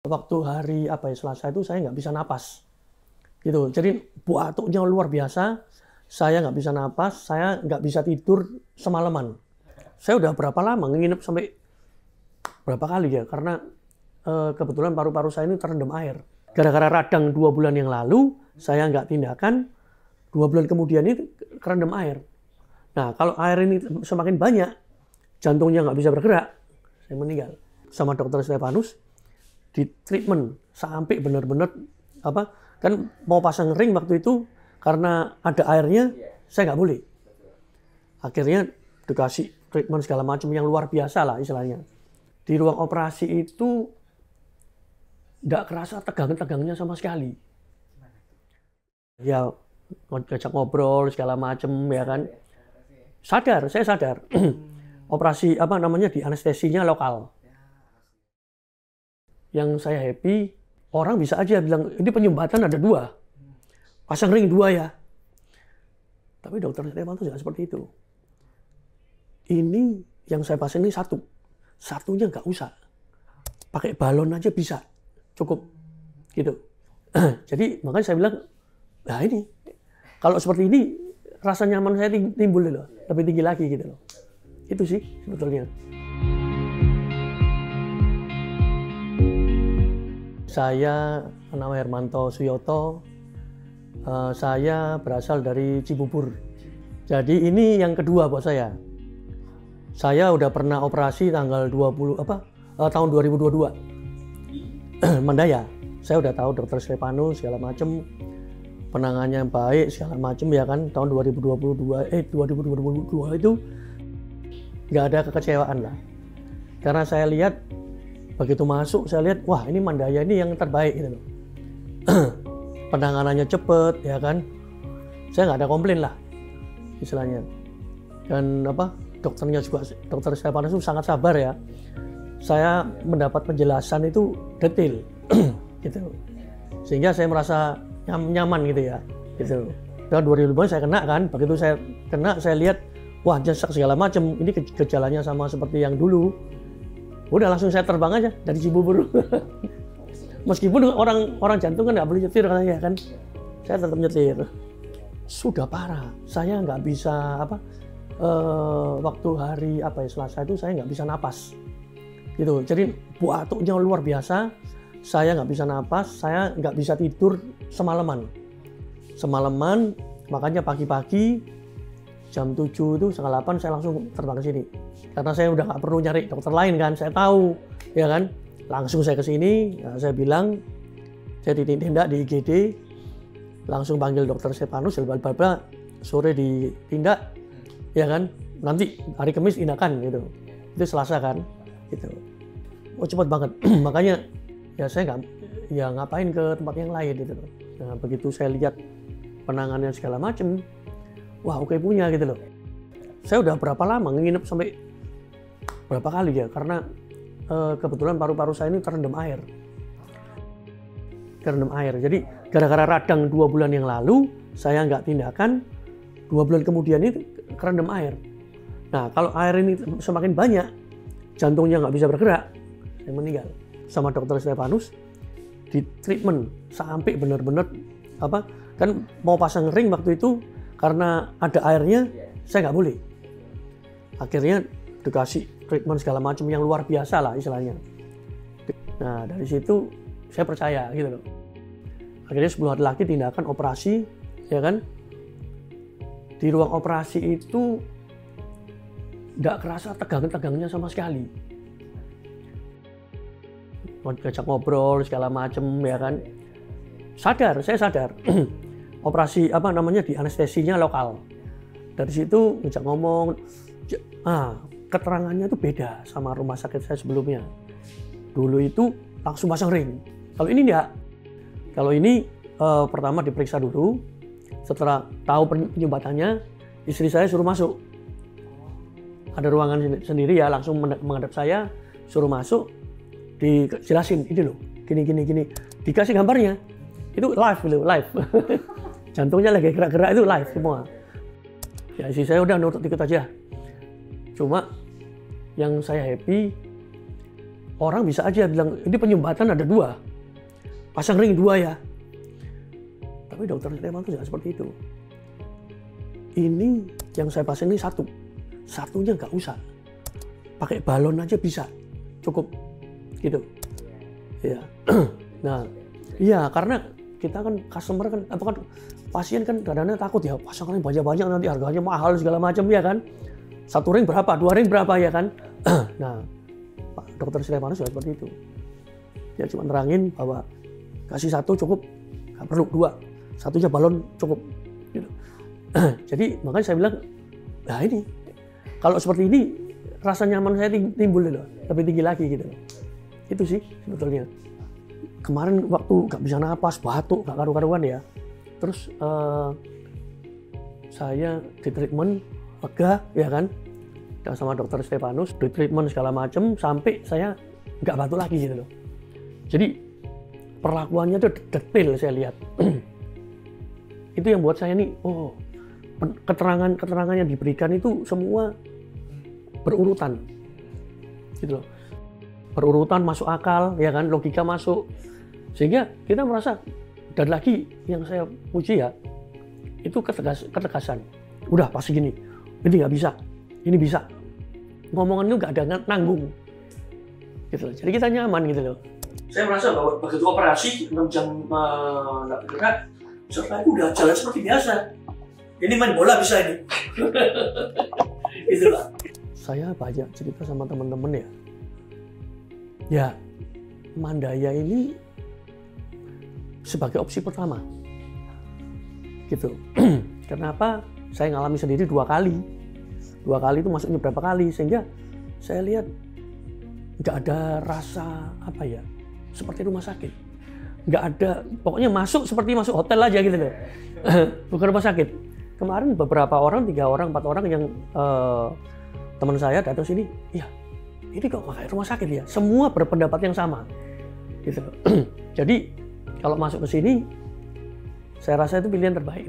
Waktu hari Selasa itu saya nggak bisa napas, gitu. Jadi batuknya luar biasa, saya nggak bisa napas, saya nggak bisa tidur semalaman. Saya udah berapa lama nginep sampai berapa kali ya, karena kebetulan paru-paru saya ini terendam air. Gara-gara radang 2 bulan yang lalu, saya nggak tindakan, 2 bulan kemudian ini kerendam air. Nah, kalau air ini semakin banyak, jantungnya nggak bisa bergerak, saya meninggal. Sama dokter Stefanus, di treatment sampai benar-benar kan mau pasang ring waktu itu karena ada airnya, saya nggak boleh. Akhirnya dikasih treatment segala macam yang luar biasa lah istilahnya. Di ruang operasi itu nggak kerasa tegang-tegangnya sama sekali. Ya ngajak ngobrol segala macam ya kan. Saya sadar. Operasi di anestesinya lokal. Yang saya happy, orang bisa aja bilang, ini penyumbatan ada 2. Pasang ring 2 ya. Tapi dokter Stefan itu tidak seperti itu. Ini yang saya pasang ini 1. Satunya nggak usah. Pakai balon aja bisa. Cukup. Gitu. Jadi makanya saya bilang, nah ini. Kalau seperti ini, rasa nyaman saya timbul loh. Lebih tinggi lagi gitu loh. Itu sih sebetulnya. Saya nama Hermanto Suyoto, saya berasal dari Cibubur. Jadi ini yang kedua buat saya. Saya udah pernah operasi tanggal tahun 2022. Mandaya. Saya udah tahu dokter Stefanus segala macam, penanganannya baik segala macam ya kan. Tahun 2022 itu nggak ada kekecewaan lah. Karena saya lihat begitu masuk, saya lihat, wah ini Mandaya ini yang terbaik gitu loh. Penanganannya cepet, ya kan. Saya nggak ada komplain lah, istilahnya. Dan dokternya juga, dokter Stefanus itu sangat sabar ya. Saya mendapat penjelasan itu detail, gitu. Sehingga saya merasa nyaman gitu ya, gitu. Tahun 2005 saya kena kan, begitu saya kena, saya lihat, wah sesak segala macam, ini gejalanya sama seperti yang dulu. Udah langsung saya terbang aja dari Cibubur. Meskipun orang jantung kan nggak boleh nyetir katanya kan, saya tetap nyetir. Sudah parah, saya nggak bisa waktu hari Selasa itu saya nggak bisa napas, gitu. Jadi batuknya luar biasa, saya nggak bisa napas, saya nggak bisa tidur semalaman. Makanya pagi-pagi jam 7 itu setengah 8 saya langsung terbang ke sini. Karena saya udah nggak perlu nyari dokter lain kan, saya tahu, ya kan. Langsung saya ke sini, saya bilang, saya ditindak di IGD, langsung panggil dokter Stefanus, sore ditindak, ya kan. Nanti hari Kamis tindakan gitu. Itu Selasa kan, gitu. Oh cepat banget, makanya ya saya ngapain ke tempat yang lain gitu. Nah, begitu saya lihat penanganannya segala macam, wah oke punya gitu loh. Saya udah berapa lama nginep sampai berapa kali ya, karena kebetulan paru-paru saya ini terendam air. Jadi gara-gara radang 2 bulan yang lalu, saya nggak tindakan, 2 bulan kemudian ini kerendam air. Nah, kalau air ini semakin banyak, jantungnya nggak bisa bergerak, saya meninggal. Sama dokter Stefanus, di treatment sampai benar-benar kan mau pasang ring waktu itu, karena ada airnya, saya nggak boleh. Akhirnya dikasih treatment segala macam yang luar biasa lah istilahnya. Nah dari situ saya percaya gitu loh. Akhirnya 10 hari lagi tindakan operasi, ya kan. Di ruang operasi itu nggak kerasa tegang-tegangnya sama sekali. Ngajak ngobrol segala macam ya kan. Saya sadar. Operasi di anestesinya lokal. Dari situ ngajak ngomong, keterangannya itu beda sama rumah sakit saya sebelumnya. Dulu itu langsung pasang ring. Kalau ini enggak. Kalau ini pertama diperiksa dulu. Setelah tahu penyumbatannya, istri saya suruh masuk. Ada ruangan sendiri ya, langsung menghadap saya, suruh masuk, dijelasin, ini loh, gini. Dikasih gambarnya. Itu live. Jantungnya lagi gerak-gerak, itu live semua. Ya istri saya udah nurut ikut aja. Cuma yang saya happy, orang bisa aja bilang, ini penyumbatan ada 2, pasang ring 2 ya. Tapi dokter Stefanus tidak seperti itu. Ini yang saya pasang ini 1, satunya nggak usah, pakai balon aja bisa, cukup gitu. Ya, nah, iya karena kita kan customer kan, atau kan pasien kan kadang-kadang takut ya, pasangnya banyak-banyak nanti harganya mahal segala macam ya kan. 1 ring berapa, 2 ring berapa ya kan. Nah, Pak Dokter Stefanus juga seperti itu. Dia cuma nerangin bahwa kasih 1 cukup, nggak perlu 2, satunya balon cukup. Gitu. Jadi makanya saya bilang, nah ini kalau seperti ini rasa nyaman saya timbul loh, lebih tinggi lagi gitu. Itu sih sebetulnya. Kemarin waktu nggak bisa napas, batuk, nggak karu-karuan ya. Terus saya di treatment lega ya kan, dan sama dokter Stefanus di treatment segala macam sampai saya nggak batuk lagi gitu loh. Jadi perlakuannya tuh detail saya lihat. Itu yang buat saya nih, oh keterangan yang diberikan itu semua berurutan gitu loh, berurutan, masuk akal ya kan, logika masuk, sehingga kita merasa. Dan lagi yang saya puji ya, itu ketegasan. Udah pasti gini, ini nggak bisa, ini bisa. Ngomongan itu nggak ada nanggung gitu loh. Jadi kita nyaman gitu loh. Saya merasa bahwa begitu operasi 6 jam nggak bergerak, setelah itu udah jalan seperti biasa. Ini main bola bisa ini. Gitu lah. Saya banyak cerita sama teman-teman ya. Ya, Mandaya ini sebagai opsi pertama. Gitu. Kenapa? Saya ngalami sendiri 2 kali. 2 kali itu masuknya berapa kali, sehingga saya lihat nggak ada rasa apa ya, seperti rumah sakit. Nggak ada, pokoknya masuk seperti masuk hotel aja gitu loh. Bukan rumah sakit. Kemarin beberapa orang, 3 orang, 4 orang yang teman saya datang sini, ya ini kok kayak rumah sakit ya. Semua berpendapat yang sama, gitu. Jadi kalau masuk ke sini, saya rasa itu pilihan terbaik.